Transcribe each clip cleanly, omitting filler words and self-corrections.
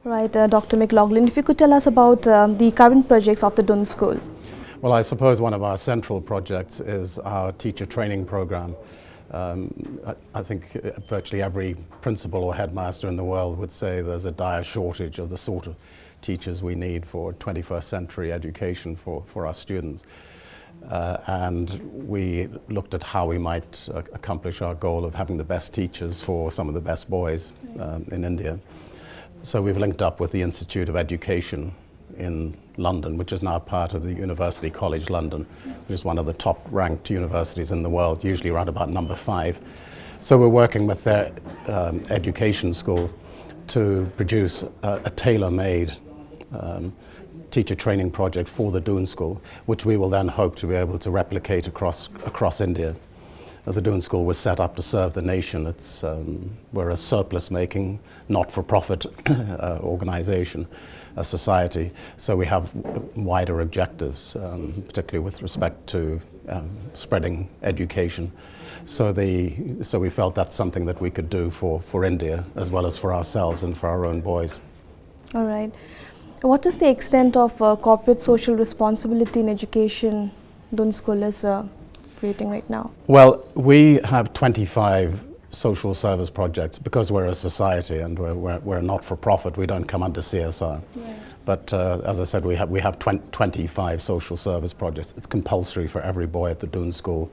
Right, Dr. McLaughlin, if you could tell us about the current projects of the Doon School. Well, I suppose one of our central projects is our teacher training program. I think virtually every principal or headmaster in the world would say there's a dire shortage of the sort of teachers we need for 21st century education for our students. And we looked at how we might accomplish our goal of having the best teachers for some of the best boys in India. So we've linked up with the Institute of Education in London, which is now part of the University College London, which is one of the top ranked universities in the world, usually around about number 5. So we're working with their education school to produce a tailor-made teacher training project for the Doon School, which we will then hope to be able to replicate across India. The Doon School was set up to serve the nation. We're a surplus-making, not-for-profit organization, a society, so we have wider objectives, particularly with respect to spreading education. So we felt that's something that we could do for India, as well as for ourselves and for our own boys. All right. What is the extent of corporate social responsibility in education Doon School is creating right now? Well, we have 25 social service projects because we're a society and we're not-for-profit. We don't come under CSR. Right. But as I said, we have 25 social service projects. It's compulsory for every boy at the Doon School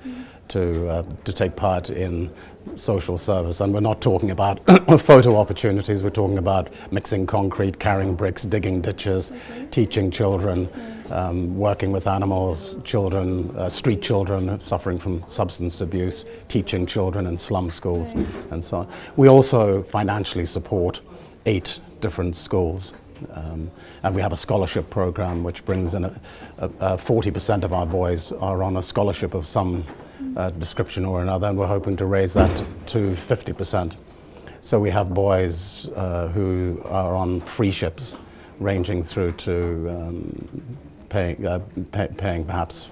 to take part in social service. And we're not talking about photo opportunities. We're talking about mixing concrete, carrying bricks, digging ditches, teaching children, working with animals, children, street children suffering from substance abuse, teaching children in slum schools, and so on. We also financially support 8 different schools. And we have a scholarship program which brings in 40% of our boys are on a scholarship of some description or another, and we're hoping to raise that to 50%. So we have boys who are on free ships, ranging through to paying perhaps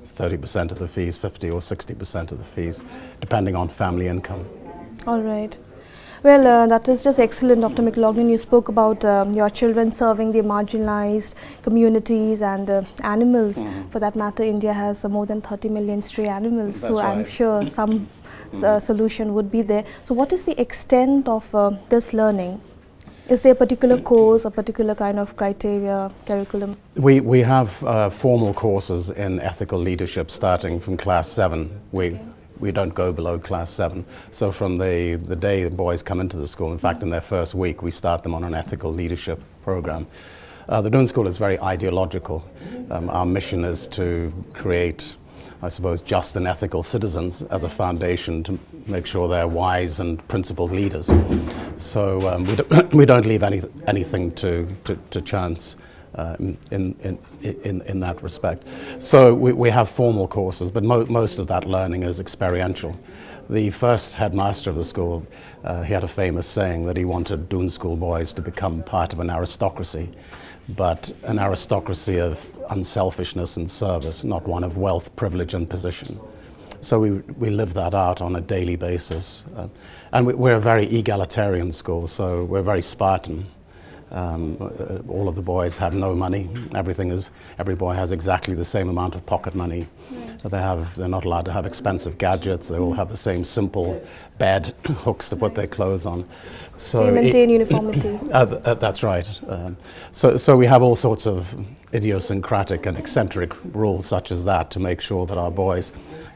30% of the fees, 50 or 60% of the fees, depending on family income. All right. Well, that is just excellent, Dr. McLaughlin. You spoke about your children serving the marginalized communities and animals. For that matter, India has more than 30 million stray animals, so right. I'm sure some solution would be there. So what is the extent of this learning? Is there a particular course, a particular kind of criteria, curriculum? We have formal courses in ethical leadership starting from class 7. We don't go below class 7. So from the day the boys come into the school, in fact in their first week, we start them on an ethical leadership program. The Doon School is very ideological. Our mission is to create, I suppose, just and ethical citizens as a foundation to make sure they're wise and principled leaders. So we don't leave anything to chance. In that respect. So we have formal courses, but most of that learning is experiential. The first headmaster of the school, he had a famous saying that he wanted Doon School boys to become part of an aristocracy, but an aristocracy of unselfishness and service, not one of wealth, privilege and position. So we live that out on a daily basis. And we're a very egalitarian school, so we're very Spartan. All of the boys have no money. Every boy has exactly the same amount of pocket money. Right. They're not allowed to have expensive gadgets. They all have the same simple bed, hooks to put their clothes on. So you maintain uniformity. That's right. So we have all sorts of idiosyncratic and eccentric rules such as that to make sure that our boys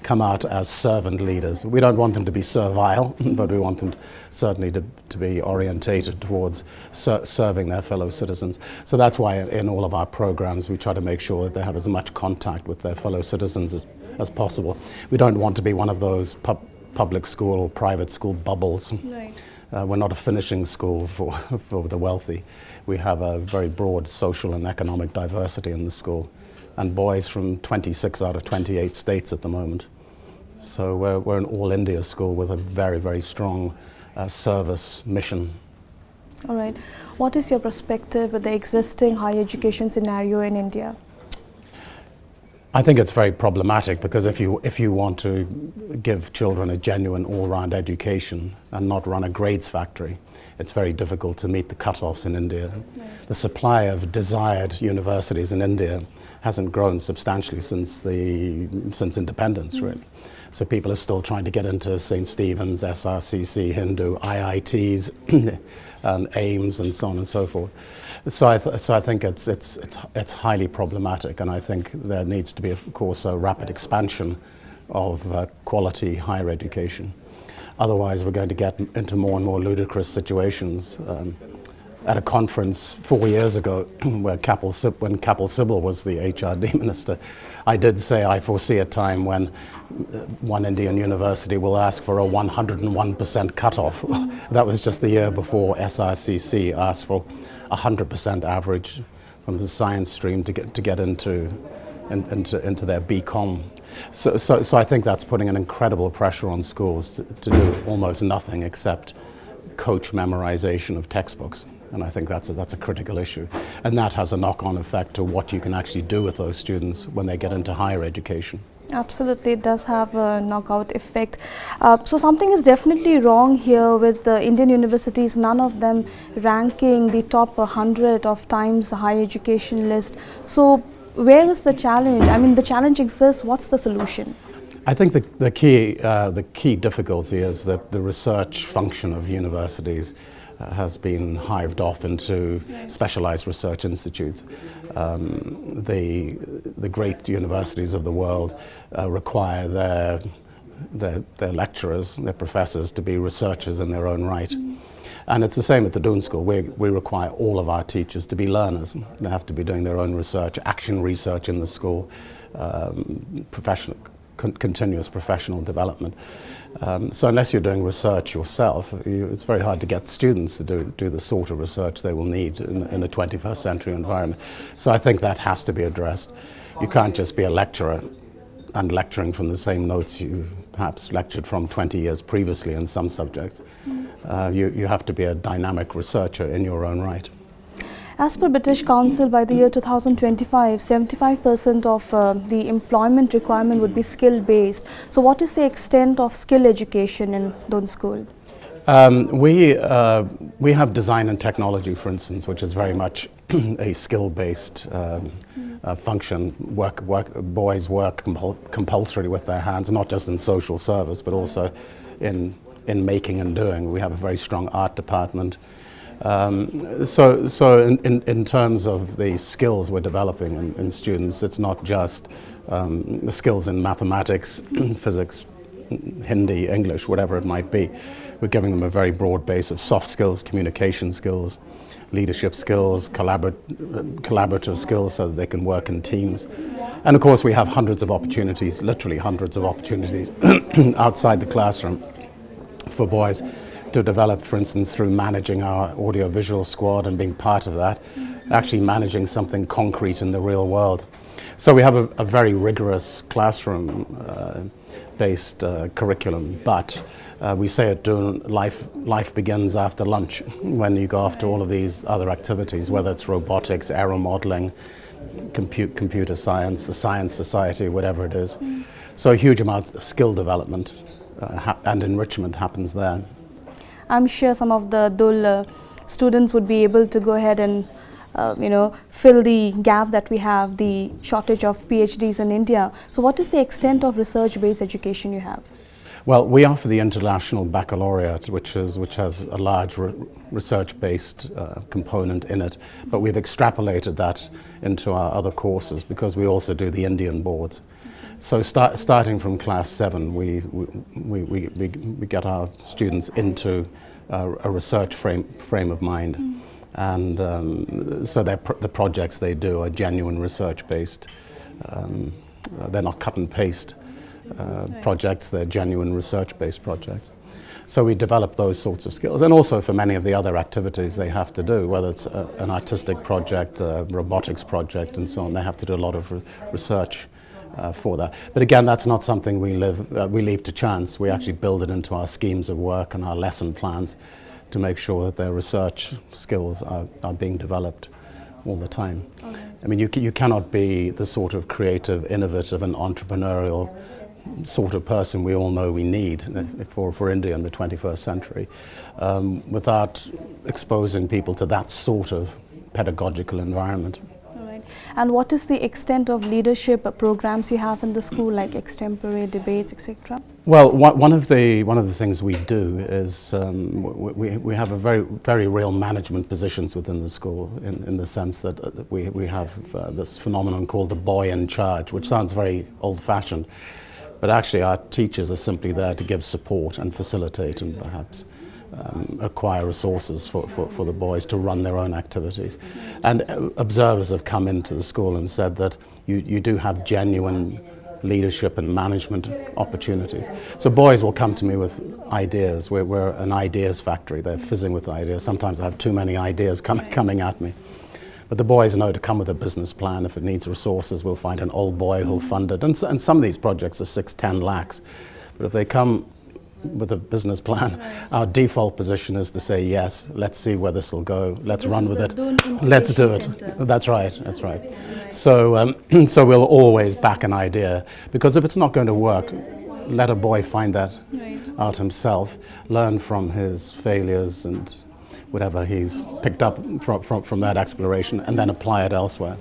come out as servant leaders. We don't want them to be servile, but we want them certainly to be orientated towards serving their fellow citizens. So that's why in all of our programs we try to make sure that they have as much contact with their fellow citizens as possible. We don't want to be one of those public school or private school bubbles. Right. We're not a finishing school for the wealthy. We have a very broad social and economic diversity in the school, and boys from 26 out of 28 states at the moment. So we're an all-India school with a very, very strong service mission. All right. What is your perspective with the existing higher education scenario in India? I think it's very problematic because if you want to give children a genuine all-round education and not run a grades factory, it's very difficult to meet the cutoffs in India. Right. The supply of desired universities in India hasn't grown substantially since independence, really. So people are still trying to get into St. Stephen's, SRCC, Hindu, IITs, and AIMS, and so on and so forth. So I think it's highly problematic, and I think there needs to be, of course, a rapid expansion of quality higher education. Otherwise, we're going to get into more and more ludicrous situations. At a conference 4 years ago, when Kapil Sibal was the HRD minister, I did say I foresee a time when one Indian university will ask for a 101% cutoff. That was just the year before SRCC asked for 100% average from the science stream to get into their BCom. So I think that's putting an incredible pressure on schools to do almost nothing except coach memorization of textbooks. And I think that's a critical issue. And that has a knock-on effect to what you can actually do with those students when they get into higher education. Absolutely, it does have a knockout effect. So something is definitely wrong here with the Indian universities, none of them ranking the top 100 of Times higher education list. So where is the challenge? I mean, the challenge exists, what's the solution? I think the key difficulty is that the research function of universities has been hived off into specialized research institutes. The great universities of the world require their lecturers, their professors, to be researchers in their own right. And it's the same at the Doon School. We require all of our teachers to be learners. They have to be doing their own research, action research in the school, continuous professional development. So unless you're doing research yourself, it's very hard to get students to do the sort of research they will need in a 21st century environment. So I think that has to be addressed. You can't just be a lecturer and lecturing from the same notes you perhaps lectured from 20 years previously in some subjects. You have to be a dynamic researcher in your own right. As per British Council, by the year 2025, 75% of the employment requirement would be skill-based. So what is the extent of skill education in Doon School? We have design and technology, for instance, which is very much a skill-based function. Boys work compulsorily with their hands, not just in social service, but also in making and doing. We have a very strong art department. So in terms of the skills we're developing in students, it's not just the skills in mathematics, physics, Hindi, English, whatever it might be. We're giving them a very broad base of soft skills, communication skills, leadership skills, collaborative skills, so that they can work in teams. And of course we have hundreds of opportunities, literally hundreds of opportunities outside the classroom for boys to develop, for instance, through managing our audiovisual squad and being part of that, actually managing something concrete in the real world. So we have a very rigorous classroom-based curriculum, but we say at Doon, life begins after lunch, when you go off to all of these other activities, whether it's robotics, aero modeling, computer science, the science society, whatever it is. So a huge amount of skill development and enrichment happens there. I'm sure some of the Doon students would be able to go ahead and fill the gap that we have, the shortage of PhDs in India. So what is the extent of research-based education you have? Well, we offer the International Baccalaureate, which has a large research-based component in it, but we've extrapolated that into our other courses because we also do the Indian boards. So starting from class 7, we get our students into a research frame of mind, and so the projects they do are genuine research-based. They're not cut and paste projects; they're genuine research-based projects. So we develop those sorts of skills, and also for many of the other activities they have to do, whether it's an artistic project, a robotics project, and so on. They have to do a lot of research for that. But again, that's not something we leave to chance. We actually build it into our schemes of work and our lesson plans to make sure that their research skills are being developed all the time. Okay. I mean, you cannot be the sort of creative, innovative and entrepreneurial sort of person we all know we need for India in the 21st century without exposing people to that sort of pedagogical environment. And what is the extent of leadership programs you have in the school, like extemporary debates, etc.? Well, one of the things we do is we have a very real management positions within the school in the sense that we have this phenomenon called the boy in charge, which sounds very old-fashioned, but actually our teachers are simply there to give support and facilitate and perhaps acquire resources for the boys to run their own activities. And observers have come into the school and said that you do have genuine leadership and management opportunities. So boys will come to me with ideas. We're an ideas factory. They're fizzing with ideas. Sometimes I have too many ideas coming at me. But the boys know to come with a business plan. If it needs resources, we'll find an old boy who'll fund it. And some of these projects are 6-10 lakhs. But if they come with a business plan, our default position is to say, yes, let's see where this will go, let's run with it, let's do it. That's right. So, so we'll always back an idea, because if it's not going to work, let a boy find that out himself, learn from his failures and whatever he's picked up from that exploration, and then apply it elsewhere.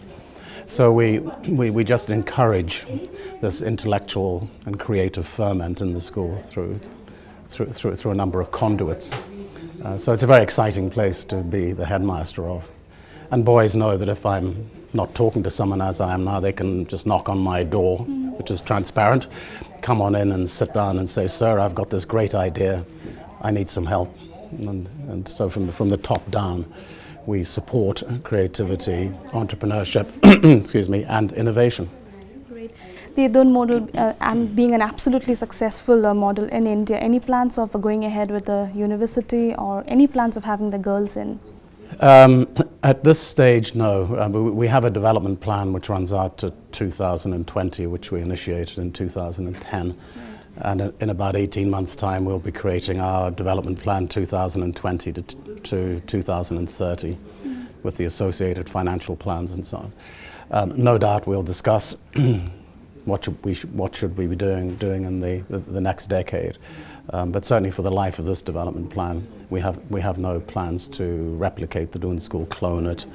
So we just encourage this intellectual and creative ferment in the school through a number of conduits. So it's a very exciting place to be the headmaster of. And boys know that if I'm not talking to someone as I am now, they can just knock on my door, which is transparent, come on in and sit down and say, sir, I've got this great idea, I need some help. And so from the top down, we support creativity, entrepreneurship, excuse me, and innovation. Great. The Doon model and being an absolutely successful model in India, any plans of going ahead with the university or any plans of having the girls in? At this stage, no. We have a development plan which runs out to 2020, which we initiated in 2010. Right. And in about 18 months' time, we'll be creating our development plan 2020 to 2030 with the associated financial plans and so on. No doubt we'll discuss what should we be doing in the next decade. But certainly for the life of this development plan, we have no plans to replicate the Doon School, clone it,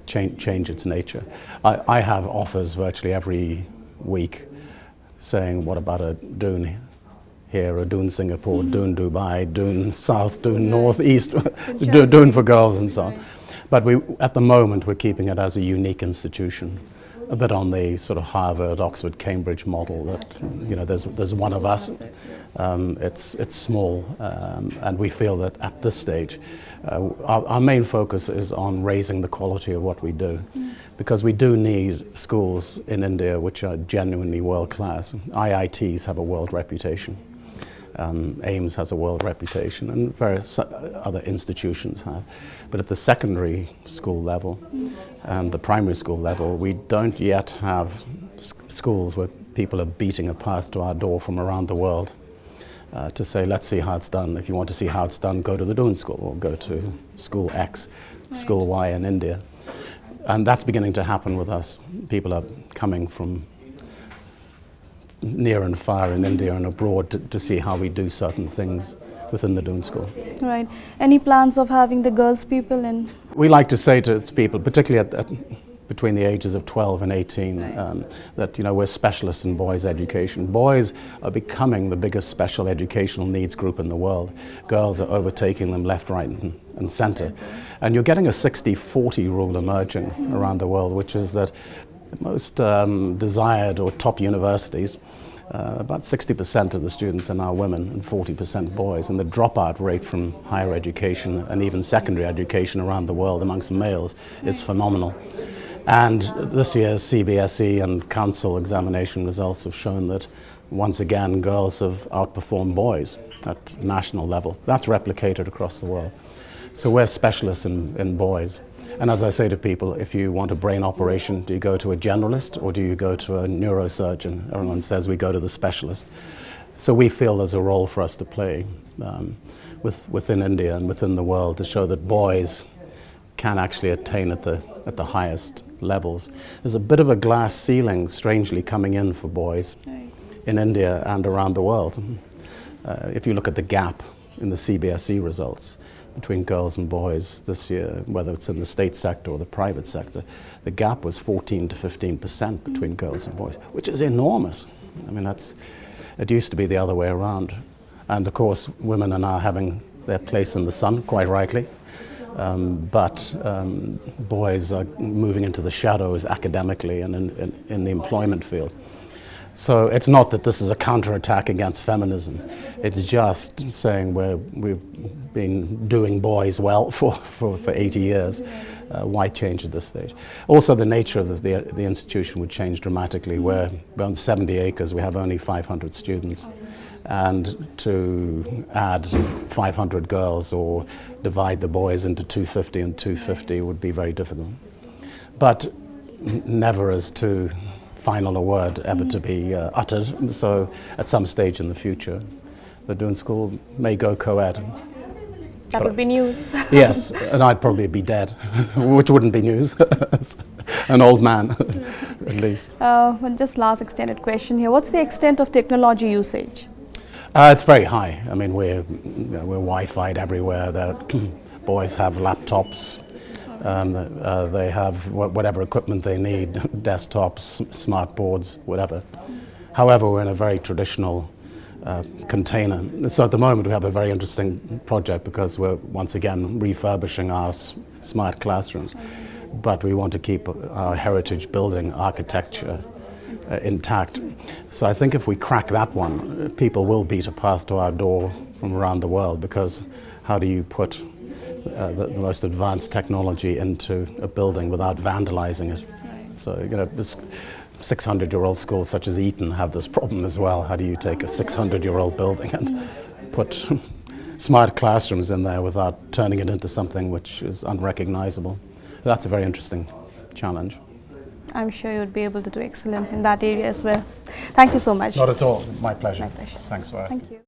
change its nature. I have offers virtually every week saying, what about a Doon here, a Doon Singapore, Doon Dubai, Doon South, Doon North, East, Doon for girls and so on. But at the moment we're keeping it as a unique institution, a bit on the sort of Harvard, Oxford, Cambridge model that, you know, there's one of us. It's small, and we feel that at this stage our main focus is on raising the quality of what we do, because we do need schools in India which are genuinely world class. IITs have a world reputation, AIMS has a world reputation, and various other institutions have. But at the secondary school level and the primary school level, we don't yet have schools where people are beating a path to our door from around the world to say, let's see how it's done. If you want to see how it's done, go to the Doon School or go to School X, School Y in India. And that's beginning to happen with us. People are coming from near and far in India and abroad to see how we do certain things within the Doon School. Right. Any plans of having the girls people in? We like to say to people, particularly between the ages of 12 and 18, that, you know, we're specialists in boys' education. Boys are becoming the biggest special educational needs group in the world. Girls are overtaking them left, right and center. And you're getting a 60-40 rule emerging around the world, which is that most desired or top universities, about 60% of the students are now women and 40% boys, and the dropout rate from higher education and even secondary education around the world amongst males is phenomenal. And this year's CBSE and council examination results have shown that once again girls have outperformed boys at national level. That's replicated across the world. So we're specialists in boys. And as I say to people, if you want a brain operation, do you go to a generalist or do you go to a neurosurgeon? Everyone says we go to the specialist. So we feel there's a role for us to play within India and within the world to show that boys can actually attain at the highest levels. There's a bit of a glass ceiling, strangely, coming in for boys in India and around the world. If you look at the gap in the CBSE results between girls and boys this year, whether it's in the state sector or the private sector, the gap was 14 to 15% between girls and boys, which is enormous. I mean, it used to be the other way around. And of course, women are now having their place in the sun, quite rightly. But boys are moving into the shadows academically and in the employment field. So it's not that this is a counterattack against feminism. It's just saying we've been doing boys well for 80 years. Why change at this stage? Also, the nature of the institution would change dramatically. We're on 70 acres, we have only 500 students. And to add 500 girls or divide the boys into 250 and 250 would be very difficult. But never as too final a word ever to be uttered. So at some stage in the future, the Doon School may go co-ed. That would be news. Yes, and I'd probably be dead, which wouldn't be news. An old man, at least. Well, just last extended question here. What's the extent of technology usage? It's very high. I mean, we're Wi-Fi'd everywhere. Boys have laptops. They have whatever equipment they need, desktops, smart boards, whatever. However, we're in a very traditional container. So at the moment we have a very interesting project because we're once again refurbishing our smart classrooms. But we want to keep our heritage building architecture intact. So I think if we crack that one, people will beat a path to our door from around the world, because how do you put the most advanced technology into a building without vandalizing it? So, you know, 600-year-old schools such as Eton have this problem as well. How do you take a 600-year-old building and put smart classrooms in there without turning it into something which is unrecognizable? That's a very interesting challenge. I'm sure you would be able to do excellent in that area as well. Thank you so much. Not at all. My pleasure. My pleasure. Thanks for asking. Thank you.